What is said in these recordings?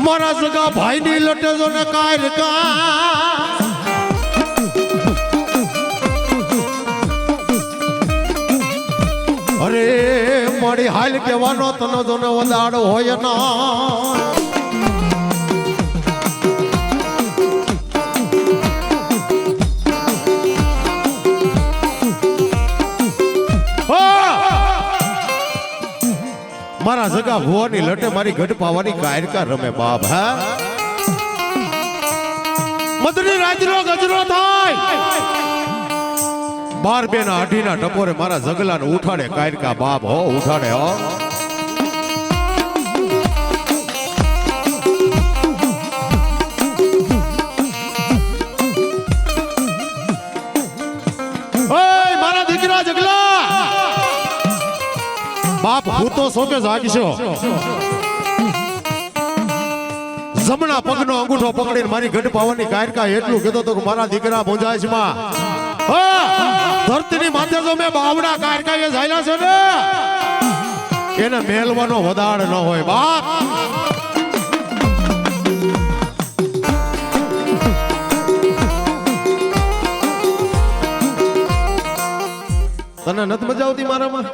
મારા સગા ભાઈની લટે જો ને કાયર કા અરે મારી હાલ કેવાનો તનો જો ને વદાડ હોય ના મારા સગા ભુવાની લટે મારી ગઢ પાવાની કાયરકા રમે બાપ હા મધની રાજનો ગજરો થાય 12 બેના અઢીના ટપોરે મારા જગલાને ઉઠાડે કાયરકા બાપ હો ઉઠાડે હો ઓય મારા દીકરા જગલા બાપ હું તો સોકે જાગશો જમણા પગનો અંગૂઠો પકડીને મારી ગઢ પાવાની કાયરકા એટલું કીધો તો કે મારા દીકરા મોજાશમાં ધરતીની માથે જો મેં બાવડા કાયરકા એ ઝાયલા છે ને એને મેલવાનો વદાડ ન હોય બાપ તને નથી મજા આવતી મારામાં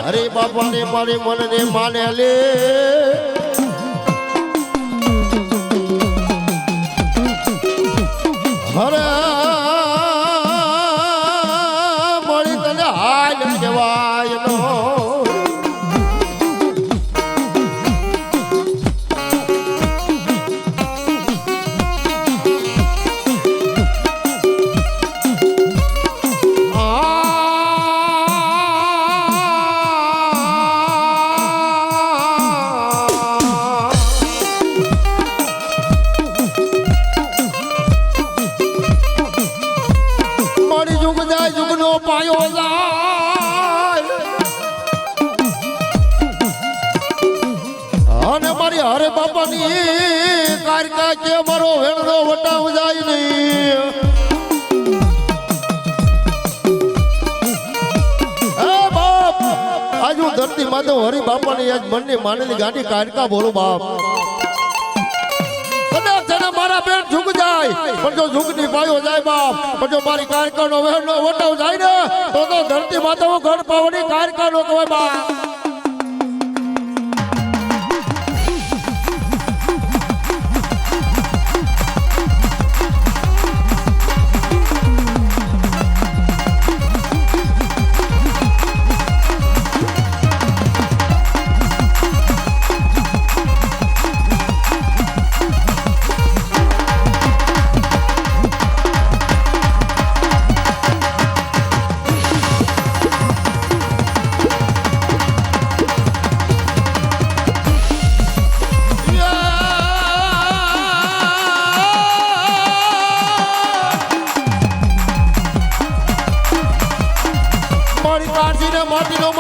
અરે બાપા ને મારે મન ને માને લે હરે મળી તને હાલ કહેવાય નો હરે બાપાની કારકા કે મારો વેણનો વટાવ જાય નહીં હે બાપ આજ હું ધરતી માધવ હરી બાપાની આજ મનની માનેલી ગાંડી કારકા બોલું બાપ કદાચ તને મારા બેન ઝૂક જાય પણ જો ઝૂકની પાયો જાય બાપ પણ જો મારી કારકાનો વેણનો વટાવ જાય ને તો ધરતી માધવ ઘર પાવાની કારકાનો કહેવાય બાપ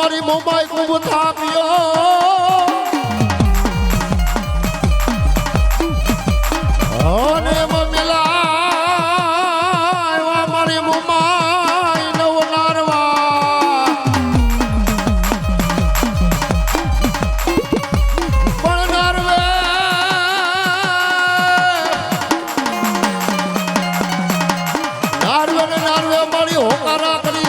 મારી મુંબઈ ખૂબ થાપ્યો અને મમિલા મારી મુંબઈ નવનારવા પણ નારવે મારી હોકારા કરી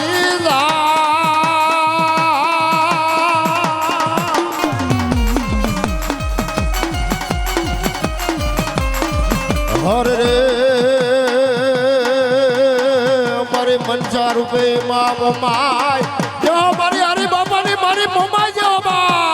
મોટા રૂપે માં મોમાય જો મારી હરી બાપાની મારી મોમાય જો બા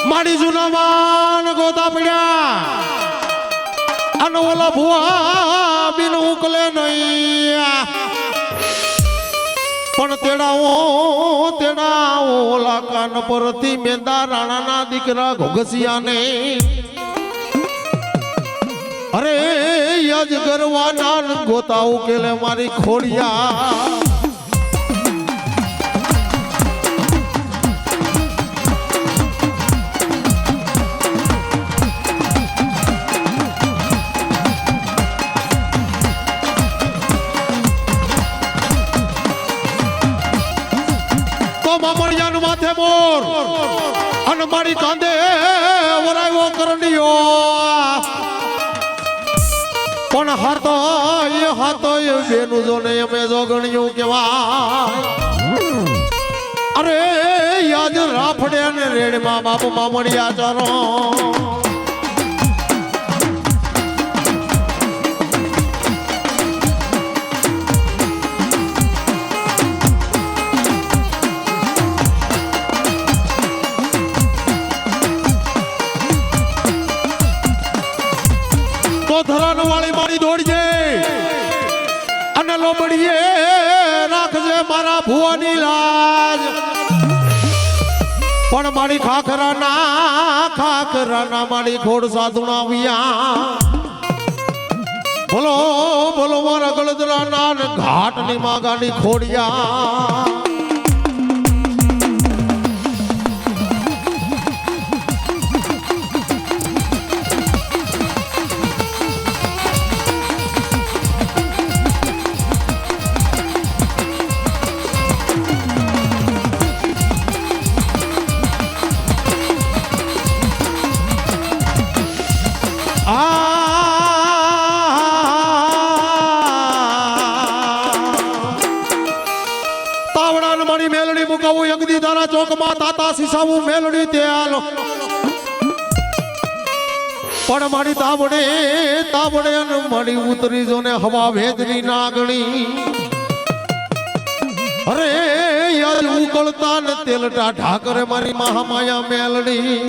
મારી જુનામાન ગોતા પડ્યા અને ઓલા ભુવા બિન ઉકલે નહીં પણ તેડાવો ઓલા કાન પરથી મેંદા રાણાના દીકરા ઘોઘસિયાને અરે યજ ગરવાના ગોતા ઉકેલે મારી ખોડિયા મામણિયાનું માથે મોર અને મારી કાંદે વરાયો કરણીયો પણ હાતો એ બેનું જોને અમે જોગણ્યું કેવાય અરે યાદ રાફડે ને રેડમાં બાપુ મામણિયા ચારો ધરાનો વાળી મારી દોડજે અને લોબડીએ રાખજે મારા ભુવાની લાજ પણ મારી ખાખરાના મારી ખોડ સાધુના વિયા બોલો બોલો મારા ગળદરાના ને ઘાટની માગાની ખોડિયા તાવડાન મારી મેલડી મુકાવું યગદી તારા ચોકમાં તાતા સીસાવું મેલડી ત્યાલ પણ મારી તાવડે અને મારી ઉતરી જો ને હવા ભેદની નાગણી અરે યાર ઉકળતા ને તેલટા ઢાકરે મારી મહામાયા મેલડી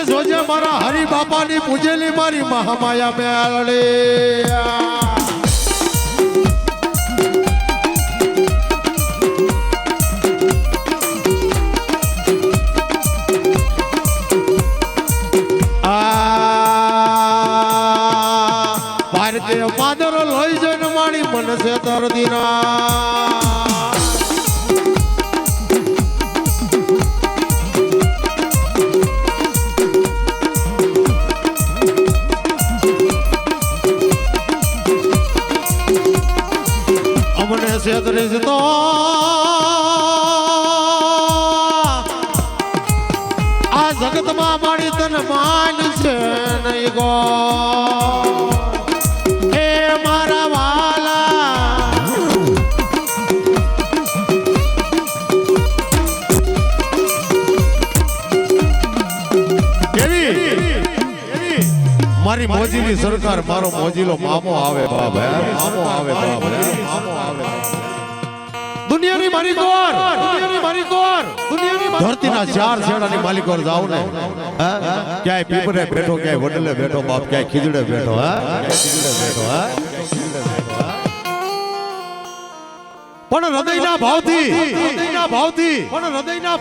જોજે મારા હરિ બાપાની પૂજેલી મારી મહામાયા મેલડી ભારતીય પાદર લઈ જઈને મારી મનસે તરદીના અમને સેતરીશ તો આ જગતમાં મારી તને માન છે નહીં ગો એ મારા વાલા મારી મોજીલી સરકાર મારો મોજીલો મામો આવે બાપ મામો આવે બાપ દુનિયાની મારી કોર ધરતીના ચાર છેડાની માલિકોર જાવ ને ક્યાંય પીપરે બેઠો ક્યાંય વડલે બેઠો બાપ ક્યાંય ખીજડે બેઠો પણ હૃદયના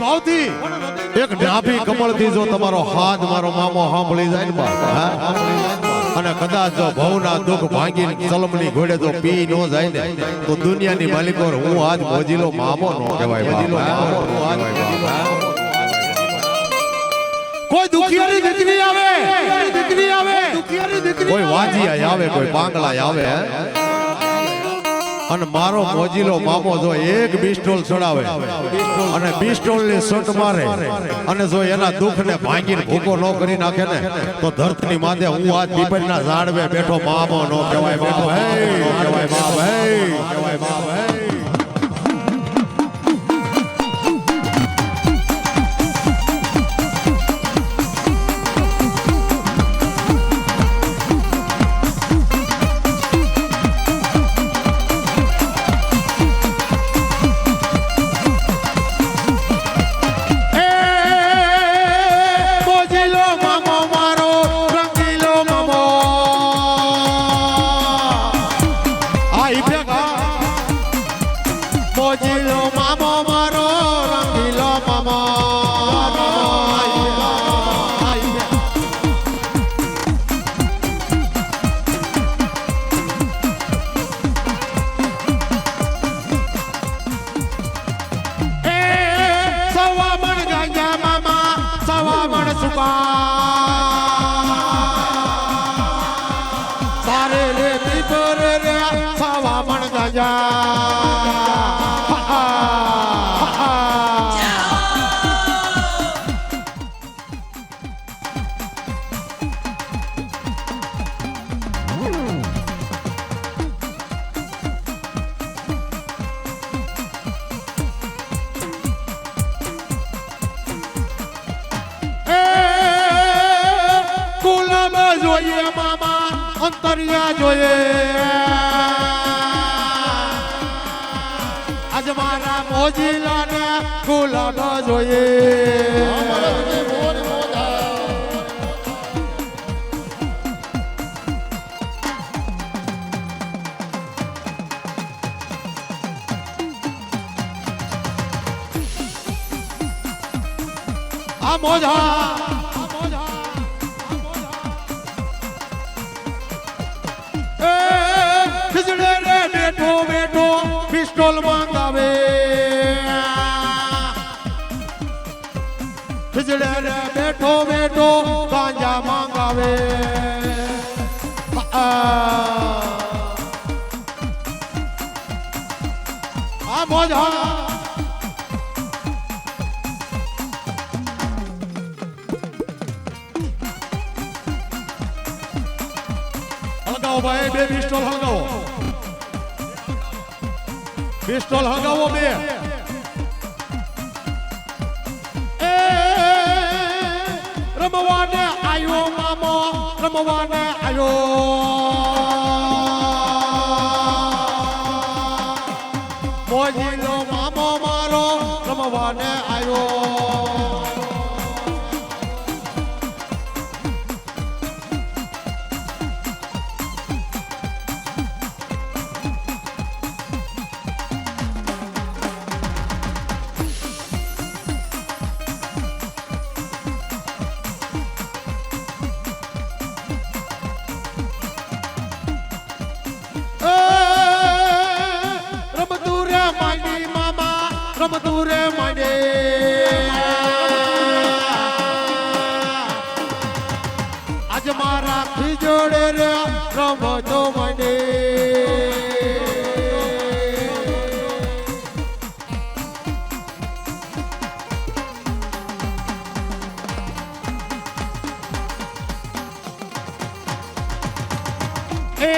ભાવથી એક ડાભી કમળથી જો તમારો હાથ મારો મામો સાંભળી જાય ને બાપ, અને કદાચ જો ભવના દુઃખ ભાંગીને ચલમની ઘોડે જો પી નો જાય ને તો દુનિયાની માલિકો હું આજ મોજીલો મામો નો કહેવાય બાપ. કોઈ દુખિયારી દીકરી આવે કોઈ વાજીયા આવે કોઈ પાંગલા આવે, અને મારો મોજીલો મામો જો એક બિસ્ટોલ ચડાવે અને બિસ્ટોલ ની સટ મારે અને જો એના દુઃખ ને ભાંગીને ભૂકો ન કરી નાખે ને તો ધરતી માથે હું આ પીપળના ઝાડવે બેઠો મામો નો કહેવાય બેઠો કહેવાય બાપ. મોજીલો મામો મારો રંગીલો મામો સવા મણ ગાંજા મામા સવા મણ સુકા તારે રે પીપર રે સવા મણ ગાંજા જોઈએ મામા અંતરિયા જોઈએ આજ મારા મોજીલાને ગુલાબ જોઈએ. આ મોજા બેઠો પિસ્તોલ માંગાવે ખીજડે રે બેઠો ગાંજા માંગાવે. આ મોજા હલગાવો ભાઈ, બે પિસ્તોલ હલગાવો, પિસ્તોલ હલગાવો બે. રમવાને આયો મામો રમવાને આયો, મોજીલો મામો મારો રમવાને આયો. રમતુરે માંડે આજ મારા ખીજોડે રે રમતો માંડે. એ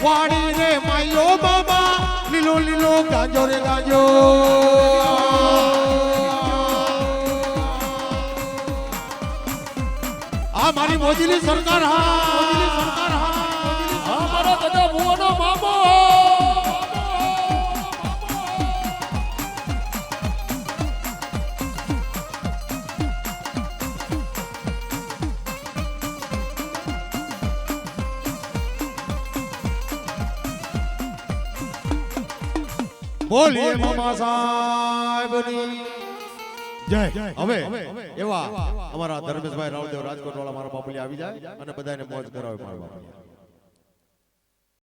વાડી રે માયો બાબા લીલો લીલો ગાંજો રે ગાંજો. આ મારી મોજીલી સરકાર, હા મારો ગધા ભુવનો મામો. બોલીએ મામા સાહેબની જય. હવે એવા અમારા ધર્મેશભાઈ રાવદેવ રાજકોટ વાળા મારા બાપુલી આવી જાય અને બધાને મોજ કરાવે મારા બાપુલી.